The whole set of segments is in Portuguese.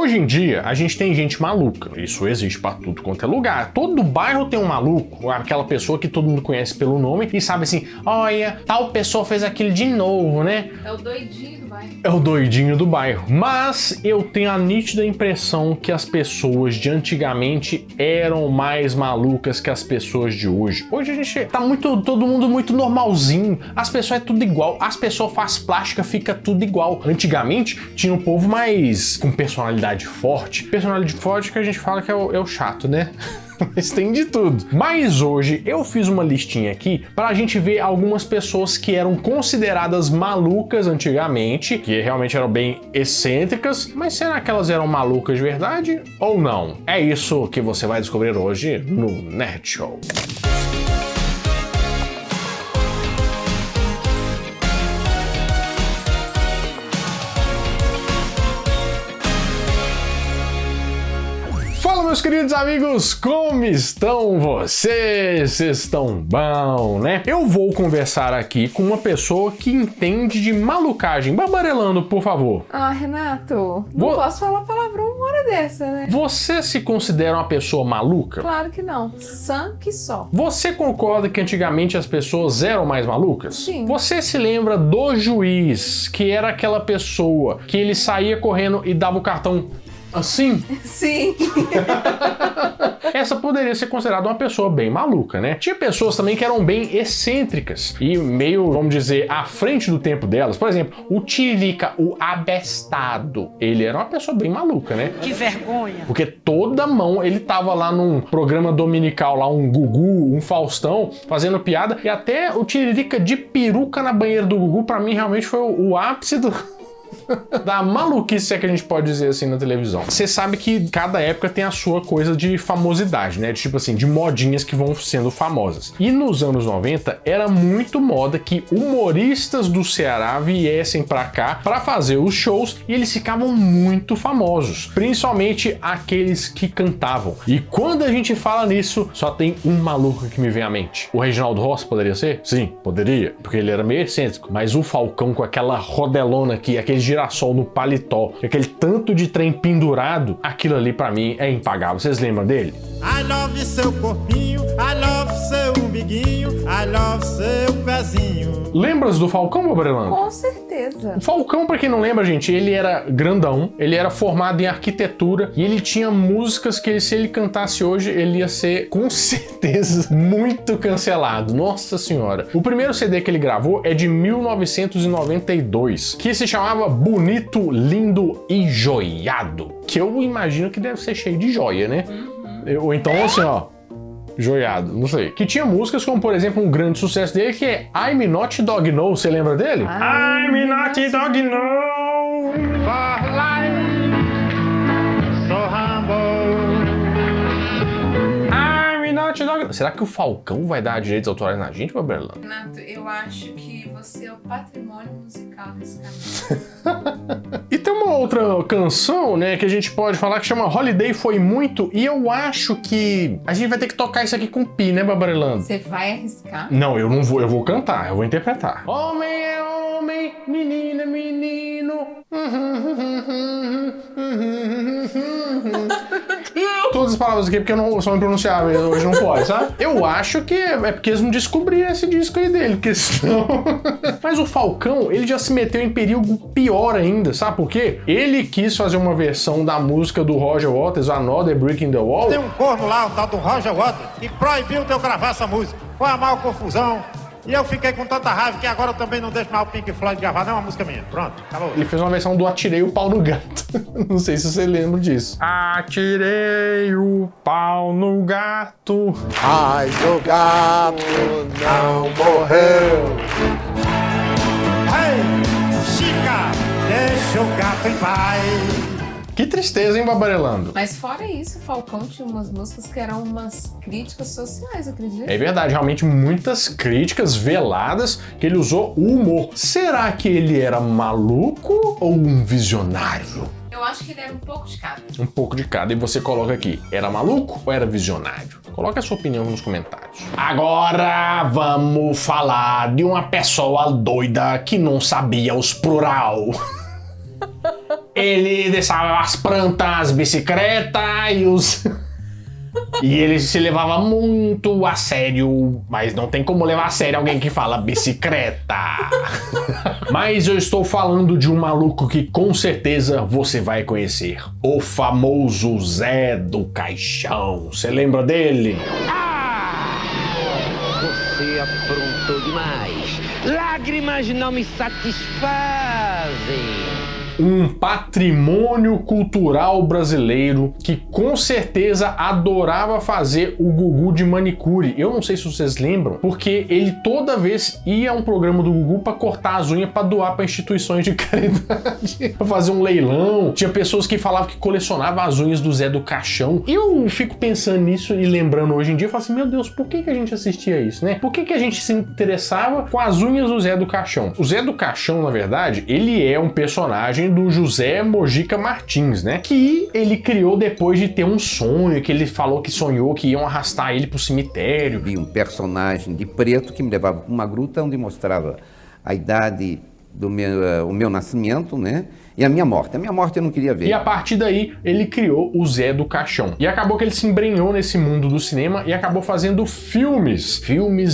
Hoje em dia, a gente tem gente maluca. Isso existe pra tudo quanto é lugar. Todo bairro tem um maluco, aquela pessoa que todo mundo conhece pelo nome e sabe assim, olha, tal pessoa fez aquilo de novo, né? É o doidinho do bairro. É o doidinho do bairro. Mas eu tenho a nítida impressão que as pessoas de antigamente eram mais malucas que as pessoas de hoje. Hoje a gente tá todo mundo muito normalzinho. As pessoas é tudo igual. As pessoas fazem plástica, fica tudo igual. Antigamente tinha um povo mais com personalidade forte. Personalidade forte que a gente fala que é o chato, né? Mas tem de tudo. Mas hoje eu fiz uma listinha aqui pra gente ver algumas pessoas que eram consideradas malucas antigamente, que realmente eram bem excêntricas, mas será que elas eram malucas de verdade ou não? É isso que você vai descobrir hoje no Nerd Show. Fala, meus queridos amigos, como estão vocês? Vocês estão bom, né? Eu vou conversar aqui com uma pessoa que entende de malucagem. Barbarelando, por favor. Ah, Renato, não posso falar palavrão uma hora dessa, né? Você se considera uma pessoa maluca? Claro que não. Sã que só. Você concorda que antigamente as pessoas eram mais malucas? Sim. Você se lembra do juiz, que era aquela pessoa que ele saía correndo e dava o cartão assim? Sim. Essa poderia ser considerada uma pessoa bem maluca, né? Tinha pessoas também que eram bem excêntricas e meio, vamos dizer, à frente do tempo delas. Por exemplo, o Tiririca, o abestado. Ele era uma pessoa bem maluca, né? Que vergonha! Porque toda mão ele tava lá num programa dominical, lá um Gugu, um Faustão, fazendo piada. E até o Tiririca de peruca na banheira do Gugu, pra mim, realmente foi o ápice da maluquice, é que a gente pode dizer assim na televisão. Você sabe que cada época tem a sua coisa de famosidade, né? Tipo assim, de modinhas que vão sendo famosas. E nos anos 90 era muito moda que humoristas do Ceará viessem pra cá pra fazer os shows e eles ficavam muito famosos. Principalmente aqueles que cantavam. E quando a gente fala nisso, só tem um maluco que me vem à mente. O Reginaldo Rossi poderia ser? Sim, poderia, porque ele era meio excêntrico. Mas o Falcão com aquela rodelona aqui, aquele girassol no paletó, aquele tanto de trem pendurado, aquilo ali pra mim é impagável. Vocês lembram dele? I love seu corpinho, I love seu umbiguinho, I love seu pezinho. Lembras do Falcão, Gabrielano? Com certeza. O Falcão, pra quem não lembra, gente, ele era grandão, ele era formado em arquitetura e ele tinha músicas que se ele cantasse hoje, ele ia ser, com certeza, muito cancelado. Nossa senhora. O primeiro CD que ele gravou é de 1992, que se chamava Bonito, Lindo e Joiado, que eu imagino que deve ser cheio de joia, né? Ou então assim, ó, joiado, não sei. Que tinha músicas como, por exemplo, um grande sucesso dele que é I'm Not Dog No, você lembra dele? I'm Not Dog No for life, so humble. I'm Not Dog No. Será que o Falcão vai dar direitos autorais na gente, Gabriela? Renato, eu acho que você é o patrimônio musical desse canal. E tem uma outra canção, né, que a gente pode falar que chama Holiday Foi Muito, e eu acho que a gente vai ter que tocar isso aqui com pi, né, Barbarelando? Você vai arriscar? Não, eu não vou, eu vou cantar, eu vou interpretar. Homem é homem, menino é menino. Todas as palavras aqui porque eu não são impronunciáveis, hoje não pode, sabe? Eu acho que é porque eles não descobriram esse disco aí dele, porque senão... Mas o Falcão, ele já se meteu em perigo pior ainda, sabe por quê? Ele quis fazer uma versão da música do Roger Waters, Another Brick in the Wall. Tem um corno lá, o tal do Roger Waters, que proibiu de eu gravar essa música. Foi a maior confusão. E eu fiquei com tanta raiva que agora eu também não deixo mais o Pink Floyd gravar, não é uma música minha. Pronto, acabou. Ele fez uma versão do Atirei o Pau no Gato. Não sei se você lembra disso. Atirei o pau no gato. Mas o gato não morreu. Ei, Chica, deixa o gato em paz. Que tristeza, hein, Barbarelando? Mas fora isso, o Falcão tinha umas músicas que eram umas críticas sociais, acredita? É verdade, realmente muitas críticas veladas que ele usou o humor. Será que ele era maluco ou um visionário? Eu acho que ele era um pouco de cada. Um pouco de cada. E você coloca aqui, era maluco ou era visionário? Coloca a sua opinião nos comentários. Agora vamos falar de uma pessoa doida que não sabia os plural. ele deixava as plantas, bicicleta e os... E ele se levava muito a sério, mas não tem como levar a sério alguém que fala bicicleta. Mas eu estou falando de um maluco que com certeza você vai conhecer. O famoso Zé do Caixão. Você lembra dele? Você aprontou demais. Lágrimas não me satisfazem. Um patrimônio cultural brasileiro que com certeza adorava fazer o Gugu de manicure. Eu não sei se vocês lembram, porque ele toda vez ia a um programa do Gugu pra cortar as unhas pra doar pra instituições de caridade, pra fazer um leilão. Tinha pessoas que falavam que colecionavam as unhas do Zé do Caixão. Eu fico pensando nisso e lembrando hoje em dia, eu falo assim, meu Deus, por que a gente assistia isso, né? Por que a gente se interessava com as unhas do Zé do Caixão? O Zé do Caixão, na verdade, ele é um personagem do José Mojica Martins, né? Que ele criou depois de ter um sonho, que ele falou que sonhou que iam arrastar ele pro cemitério. Vi um personagem de preto que me levava para uma gruta onde mostrava a idade do meu nascimento, né? E a minha morte. A minha morte eu não queria ver. E a partir daí, ele criou o Zé do Caixão. E acabou que ele se embrenhou nesse mundo do cinema e acabou fazendo filmes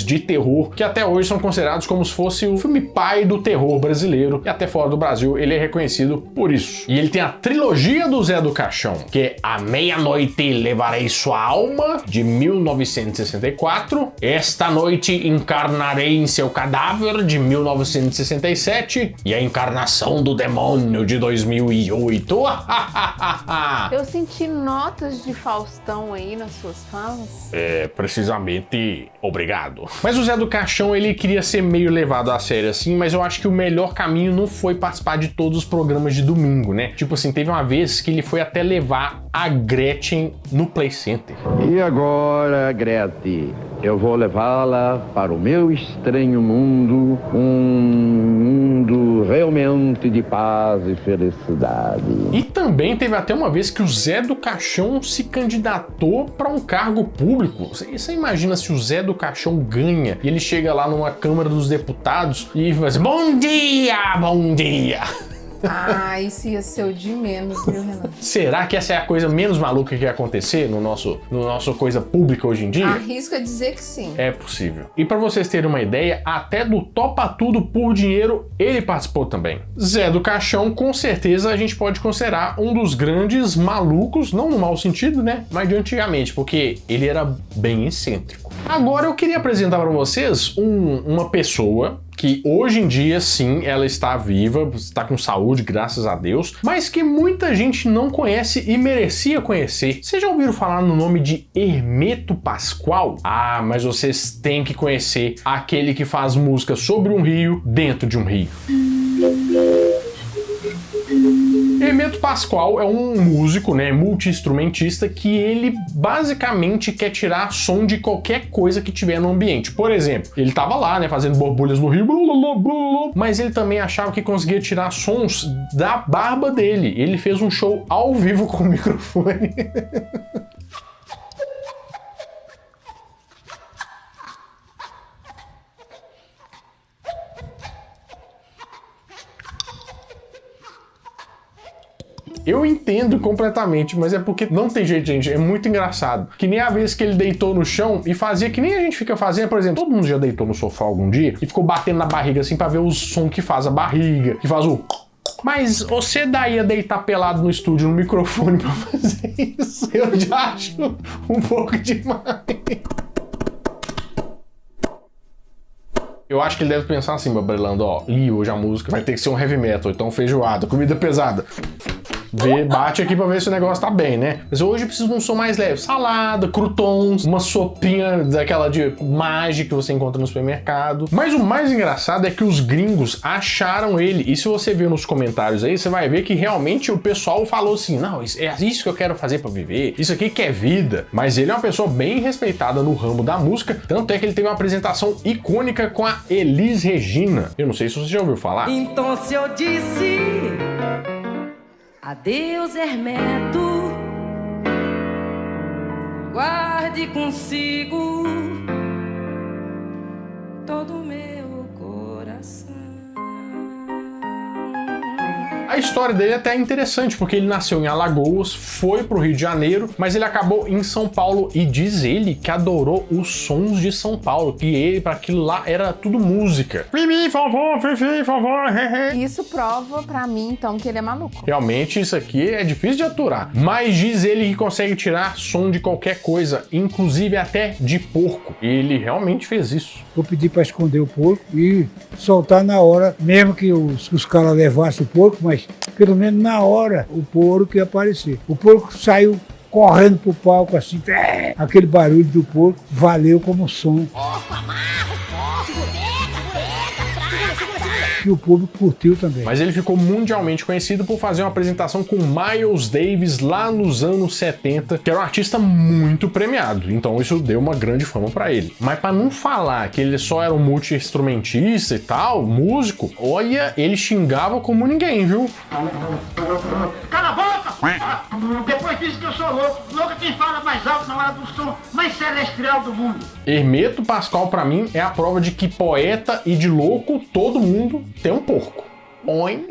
de terror, que até hoje são considerados como se fosse o filme pai do terror brasileiro. E até fora do Brasil, ele é reconhecido por isso. E ele tem a trilogia do Zé do Caixão, que é A Meia-Noite Levarei Sua Alma, de 1964. Esta Noite Encarnarei em Seu Cadáver, de 1967. E A Encarnação do Demônio, de 2008. Eu senti notas de Faustão aí nas suas falas. É, precisamente, obrigado. Mas o Zé do Caixão, ele queria ser meio levado a sério assim, mas eu acho que o melhor caminho não foi participar de todos os programas de domingo, né? Tipo assim, teve uma vez que ele foi até levar a Gretchen no Play Center. E agora, Gretchen, eu vou levá-la para o meu estranho mundo, um mundo realmente de paz e felicidade. E também teve até uma vez que o Zé do Caixão se candidatou para um cargo público. Você imagina se o Zé do Caixão ganha e ele chega lá numa Câmara dos Deputados e fala assim, bom dia, bom dia. Ah, isso ia ser o de menos, viu, Renato? Será que essa é a coisa menos maluca que ia acontecer no nosso coisa pública hoje em dia? Arrisco a dizer que sim. É possível. E para vocês terem uma ideia, até do Topa Tudo por Dinheiro ele participou também. Zé do Caixão, com certeza a gente pode considerar um dos grandes malucos, não no mau sentido, né? Mas de antigamente, porque ele era bem excêntrico. Agora eu queria apresentar para vocês uma pessoa que hoje em dia, sim, ela está viva, está com saúde, graças a Deus, mas que muita gente não conhece e merecia conhecer. Vocês já ouviram falar no nome de Hermeto Pascoal? Ah, mas vocês têm que conhecer aquele que faz música sobre um rio dentro de um rio. Hermeto Pascoal é um músico, né, multi-instrumentista, que ele basicamente quer tirar som de qualquer coisa que tiver no ambiente. Por exemplo, ele tava lá, né, fazendo borbulhas no rio, mas ele também achava que conseguia tirar sons da barba dele. Ele fez um show ao vivo com o microfone. Eu entendo completamente, mas é porque não tem jeito, gente. É muito engraçado. Que nem a vez que ele deitou no chão e fazia que nem a gente fica fazendo. Por exemplo, todo mundo já deitou no sofá algum dia e ficou batendo na barriga assim pra ver o som que faz a barriga, que faz o... Mas você daí a deitar pelado no estúdio no microfone pra fazer isso, eu já acho um pouco demais. Eu acho que ele deve pensar assim, meu Brelando, ó, hoje a música vai ter que ser um heavy metal, então feijoada, comida pesada. Bate aqui pra ver se o negócio tá bem, né? Mas hoje eu preciso de um som mais leve. Salada, croutons, uma sopinha daquela de mágica que você encontra no supermercado. Mas o mais engraçado é que os gringos acharam ele. E se você ver nos comentários aí, você vai ver que realmente o pessoal falou assim, não, é isso que eu quero fazer pra viver. Isso aqui que é vida. Mas ele é uma pessoa bem respeitada no ramo da música. Tanto é que ele teve uma apresentação icônica com a Elis Regina. Eu não sei se você já ouviu falar. Então se eu disse... Adeus, Hermeto, guarde consigo todo o meu coração. A história dele é até interessante, porque ele nasceu em Alagoas, foi pro Rio de Janeiro, mas ele acabou em São Paulo e diz ele que adorou os sons de São Paulo, que ele, para aquilo lá, era tudo música. Vivi, vovó, Isso prova pra mim, então, que ele é maluco. Realmente, isso aqui é difícil de aturar. Mas diz ele que consegue tirar som de qualquer coisa, inclusive até de porco. E ele realmente fez isso. Vou pedir para esconder o porco e soltar na hora, mesmo que os caras levassem o porco, mas pelo menos na hora o porco ia aparecer. O porco saiu correndo pro palco assim, aquele barulho do porco valeu como som. Que o público curtiu também. Mas ele ficou mundialmente conhecido por fazer uma apresentação com Miles Davis lá nos anos 70, que era um artista muito premiado, então isso deu uma grande fama pra ele. Mas pra não falar que ele só era um multi-instrumentista e tal, músico, olha, ele xingava como ninguém, viu? Cala a boca! Depois disso que eu sou louco. Louco é quem fala mais alto na hora do som mais celestial do mundo. Hermeto Pascoal, pra mim, é a prova de que poeta e de louco, todo mundo tem um porco. Oi.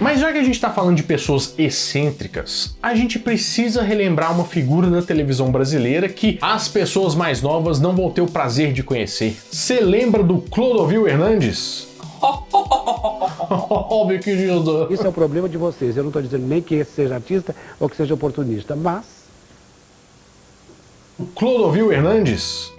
Mas já que a gente tá falando de pessoas excêntricas, a gente precisa relembrar uma figura da televisão brasileira que as pessoas mais novas não vão ter o prazer de conhecer. Você lembra do Clodovil Hernandes? Isso é o problema de vocês. Eu não estou dizendo nem que esse seja artista ou que seja oportunista, mas... O Clodovil Hernandes?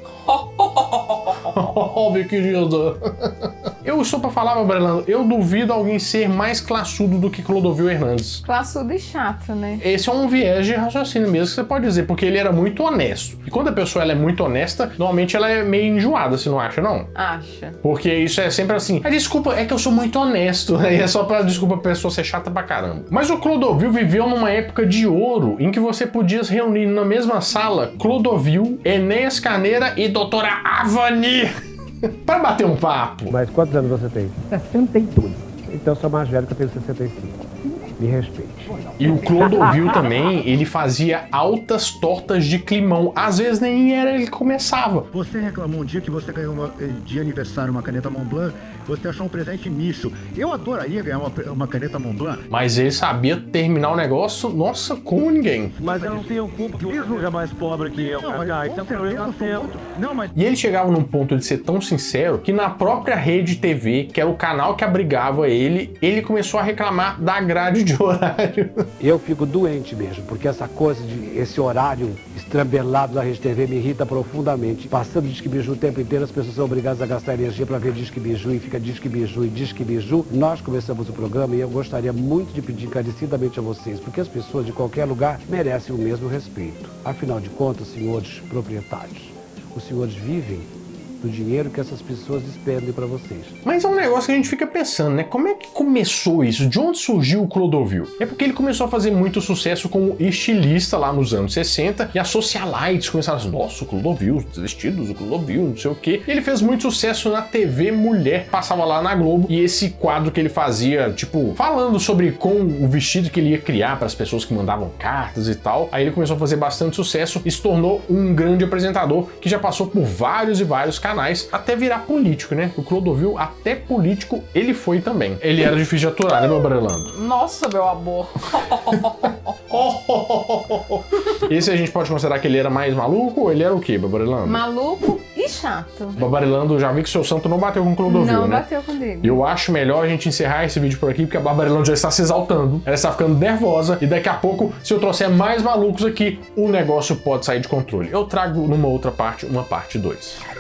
Eu sou pra falar, meu Brelando, eu duvido alguém ser mais classudo do que Clodovil Hernandes. Classudo e chato, né? Esse é um viés de raciocínio mesmo que você pode dizer, porque ele era muito honesto. E quando a pessoa ela é muito honesta, normalmente ela é meio enjoada, você não acha, não? Acha. Porque isso é sempre assim, desculpa, é que eu sou muito honesto. Aí é só pra desculpa a pessoa ser chata pra caramba. Mas o Clodovil viveu numa época de ouro, em que você podia se reunir na mesma sala Clodovil, Enéas Carneira e Doutora Avani para bater um papo. Mas quantos anos você tem? 62. Então eu sou mais velho que eu tenho 65. Me respeite. E o Clodovil também, ele fazia altas tortas de climão. Às vezes nem era ele que começava. Você reclamou um dia que você ganhou de aniversário uma caneta Montblanc, você achou um presente nisso. Eu adoraria ganhar uma caneta Montblanc. Mas ele sabia terminar o negócio, nossa, como ninguém. Mas eu não tenho culpa que eu seja mais pobre que eu. E ele chegava num ponto de ser tão sincero que na própria Rede TV, que era o canal que abrigava ele começou a reclamar da grade de horário. Eu fico doente mesmo, porque essa coisa de esse horário estrambelado da Rede TV me irrita profundamente. Passando Disque Biju o tempo inteiro, as pessoas são obrigadas a gastar energia para ver Disque Biju e fica Disque Biju e Disque Biju. Nós começamos o programa e eu gostaria muito de pedir encarecidamente a vocês, porque as pessoas de qualquer lugar merecem o mesmo respeito. Afinal de contas, senhores proprietários, os senhores vivem do dinheiro que essas pessoas despendem para vocês. Mas é um negócio que a gente fica pensando, né? Como é que começou isso? De onde surgiu o Clodovil? É porque ele começou a fazer muito sucesso como estilista lá nos anos 60 e as socialites começaram assim, nossa, o Clodovil, os vestidos do Clodovil, não sei o quê. E ele fez muito sucesso na TV Mulher, passava lá na Globo e esse quadro que ele fazia, tipo, falando sobre como o vestido que ele ia criar para as pessoas que mandavam cartas e tal. Aí ele começou a fazer bastante sucesso e se tornou um grande apresentador que já passou por vários e vários canais até virar político, né? O Clodovil, até político, ele foi também. Ele era difícil de aturar, né, meu Brelando? Nossa, meu amor. Esse a gente pode considerar que ele era mais maluco ou ele era o quê, Babarelando? Maluco e chato. Babarelando, já vi que seu santo não bateu com o Clodovil, não, né? Não bateu comigo. Eu acho melhor a gente encerrar esse vídeo por aqui, porque a Babarelando já está se exaltando, ela está ficando nervosa, e daqui a pouco, se eu trouxer mais malucos aqui, o negócio pode sair de controle. Eu trago numa outra parte, uma parte 2.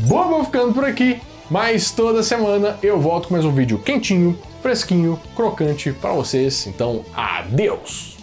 Bom, vou ficando por aqui, mas toda semana eu volto com mais um vídeo quentinho, fresquinho, crocante pra vocês. Então, adeus!